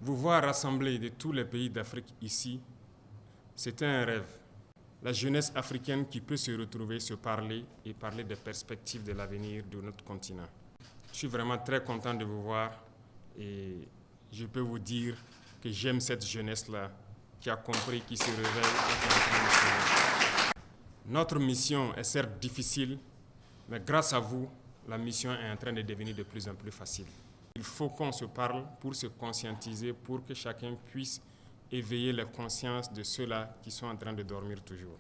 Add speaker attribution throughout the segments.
Speaker 1: Vous voir rassemblés de tous les pays d'Afrique ici, c'était un rêve. La jeunesse africaine qui peut se retrouver, se parler et parler des perspectives de l'avenir de notre continent. Je suis vraiment très content de vous voir et je peux vous dire que j'aime cette jeunesse-là qui a compris, qui se réveille et qui est en train de se réveiller. Notre mission est certes difficile, mais grâce à vous, la mission est en train de devenir de plus en plus facile. Il faut qu'on se parle pour se conscientiser, pour que chacun puisse éveiller les consciences de ceux-là qui sont en train de dormir toujours.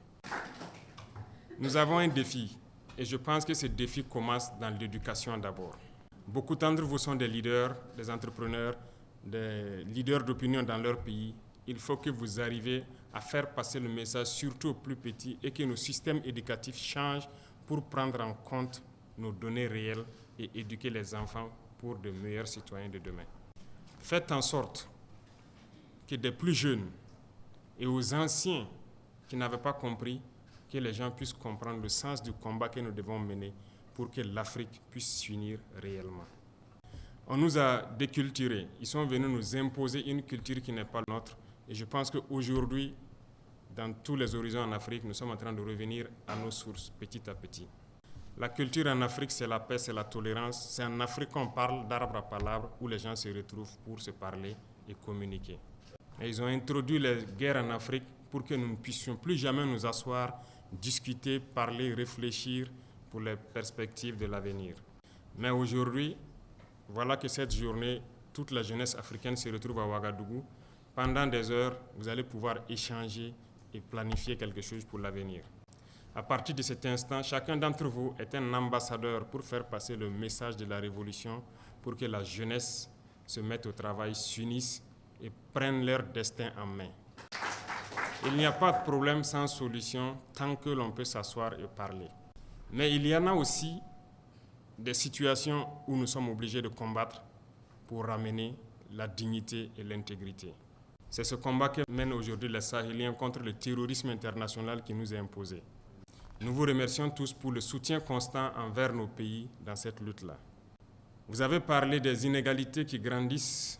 Speaker 1: Nous avons un défi et je pense que ce défi commence dans l'éducation d'abord. Beaucoup d'entre vous sont des leaders, des entrepreneurs, des leaders d'opinion dans leur pays. Il faut que vous arriviez à faire passer le message surtout aux plus petits et que nos systèmes éducatifs changent pour prendre en compte nos données réelles et éduquer les enfants pour de meilleurs citoyens de demain. Faites en sorte que des plus jeunes et aux anciens qui n'avaient pas compris, que les gens puissent comprendre le sens du combat que nous devons mener pour que l'Afrique puisse s'unir réellement. On nous a déculturés. Ils sont venus nous imposer une culture qui n'est pas nôtre. Et je pense qu'aujourd'hui, dans tous les horizons en Afrique, nous sommes en train de revenir à nos sources petit à petit. La culture en Afrique, c'est la paix, c'est la tolérance. C'est en Afrique qu'on parle d'arbre à palabre, où les gens se retrouvent pour se parler et communiquer. Et ils ont introduit les guerres en Afrique pour que nous ne puissions plus jamais nous asseoir, discuter, parler, réfléchir pour les perspectives de l'avenir. Mais aujourd'hui, voilà que cette journée, toute la jeunesse africaine se retrouve à Ouagadougou. Pendant des heures, vous allez pouvoir échanger et planifier quelque chose pour l'avenir. À partir de cet instant, chacun d'entre vous est un ambassadeur pour faire passer le message de la révolution, pour que la jeunesse se mette au travail, s'unisse et prennent leur destin en main. Il n'y a pas de problème sans solution tant que l'on peut s'asseoir et parler. Mais il y en a aussi des situations où nous sommes obligés de combattre pour ramener la dignité et l'intégrité. C'est ce combat que mènent aujourd'hui les Sahéliens contre le terrorisme international qui nous est imposé. Nous vous remercions tous pour le soutien constant envers nos pays dans cette lutte-là. Vous avez parlé des inégalités qui grandissent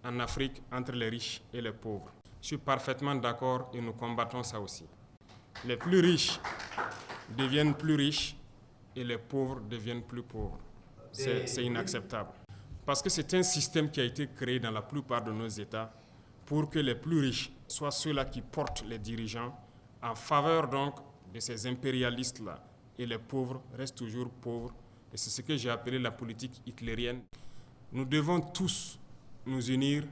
Speaker 1: en Afrique entre les riches et les pauvres. Je suis parfaitement d'accord et nous combattons ça aussi. Les plus riches deviennent plus riches et les pauvres deviennent plus pauvres. C'est inacceptable. Parce que c'est un système qui a été créé dans la plupart de nos États pour que les plus riches soient ceux-là qui portent les dirigeants en faveur donc de ces impérialistes-là. Et les pauvres restent toujours pauvres. Et c'est ce que j'ai appelé la politique hitlérienne. Nous devons tous nous unir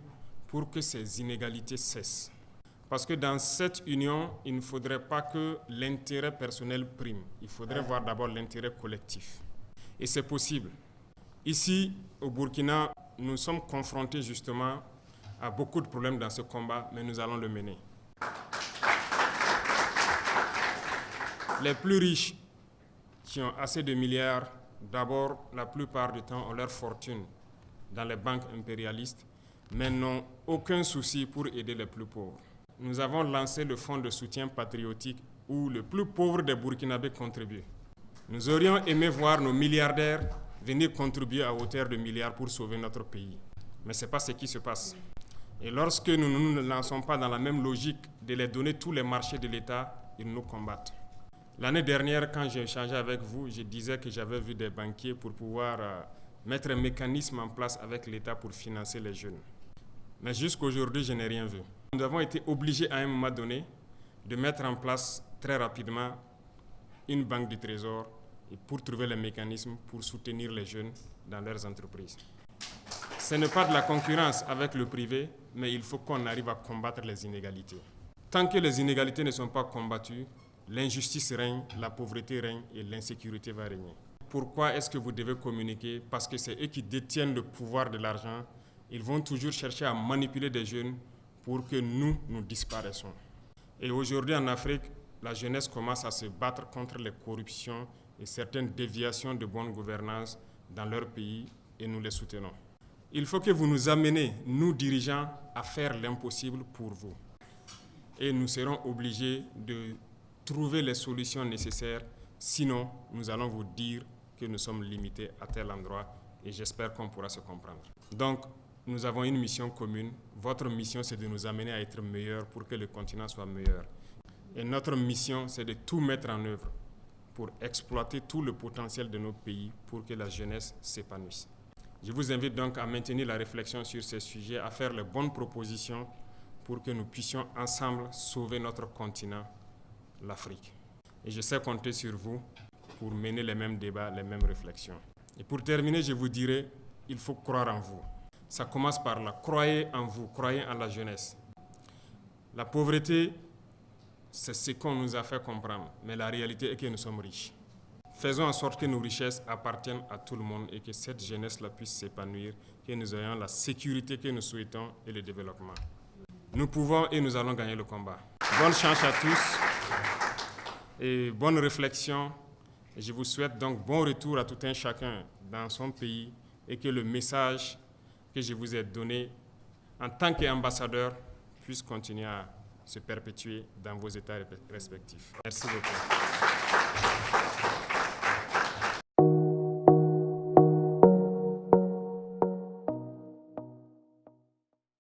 Speaker 1: pour que ces inégalités cessent. Parce que dans cette union, il ne faudrait pas que l'intérêt personnel prime. Il faudrait voir d'abord l'intérêt collectif. Et c'est possible. Ici, au Burkina, nous sommes confrontés justement à beaucoup de problèmes dans ce combat, mais nous allons le mener. Les plus riches qui ont assez de milliards, d'abord, la plupart du temps, ont leur fortune dans les banques impérialistes, mais n'ont aucun souci pour aider les plus pauvres. Nous avons lancé le fonds de soutien patriotique où le plus pauvre des Burkinabés contribue. Nous aurions aimé voir nos milliardaires venir contribuer à hauteur de milliards pour sauver notre pays. Mais ce n'est pas ce qui se passe. Et lorsque nous ne nous lançons pas dans la même logique de les donner tous les marchés de l'État, ils nous combattent. L'année dernière, quand j'ai échangé avec vous, je disais que j'avais vu des banquiers pour pouvoir mettre un mécanisme en place avec l'État pour financer les jeunes. Mais jusqu'à aujourd'hui, je n'ai rien vu. Nous avons été obligés à un moment donné de mettre en place très rapidement une banque du trésor et pour trouver les mécanismes pour soutenir les jeunes dans leurs entreprises. Ce n'est pas de la concurrence avec le privé, mais il faut qu'on arrive à combattre les inégalités. Tant que les inégalités ne sont pas combattues, l'injustice règne, la pauvreté règne et l'insécurité va régner. Pourquoi est-ce que vous devez communiquer? Parce que c'est eux qui détiennent le pouvoir de l'argent. Ils vont toujours chercher à manipuler des jeunes pour que nous disparaissons. Et aujourd'hui en Afrique, la jeunesse commence à se battre contre les corruptions et certaines déviations de bonne gouvernance dans leur pays et nous les soutenons. Il faut que vous nous ameniez, nous dirigeants, à faire l'impossible pour vous. Et nous serons obligés de trouver les solutions nécessaires, sinon nous allons vous dire que nous sommes limités à tel endroit et j'espère qu'on pourra se comprendre. Donc, nous avons une mission commune. Votre mission, c'est de nous amener à être meilleurs pour que le continent soit meilleur. Et notre mission, c'est de tout mettre en œuvre pour exploiter tout le potentiel de nos pays pour que la jeunesse s'épanouisse. Je vous invite donc à maintenir la réflexion sur ces sujets, à faire les bonnes propositions pour que nous puissions ensemble sauver notre continent, l'Afrique. Et je sais compter sur vous pour mener les mêmes débats, les mêmes réflexions. Et pour terminer, je vous dirai, il faut croire en vous. Ça commence par là. Croyez en vous, croyez en la jeunesse. La pauvreté, c'est ce qu'on nous a fait comprendre, mais la réalité est que nous sommes riches. Faisons en sorte que nos richesses appartiennent à tout le monde et que cette jeunesse-là puisse s'épanouir, que nous ayons la sécurité que nous souhaitons et le développement. Nous pouvons et nous allons gagner le combat. Bonne chance à tous et bonne réflexion. Et je vous souhaite donc bon retour à tout un chacun dans son pays et que le message que je vous ai donné en tant qu'ambassadeur puisse continuer à se perpétuer dans vos États respectifs. Merci beaucoup.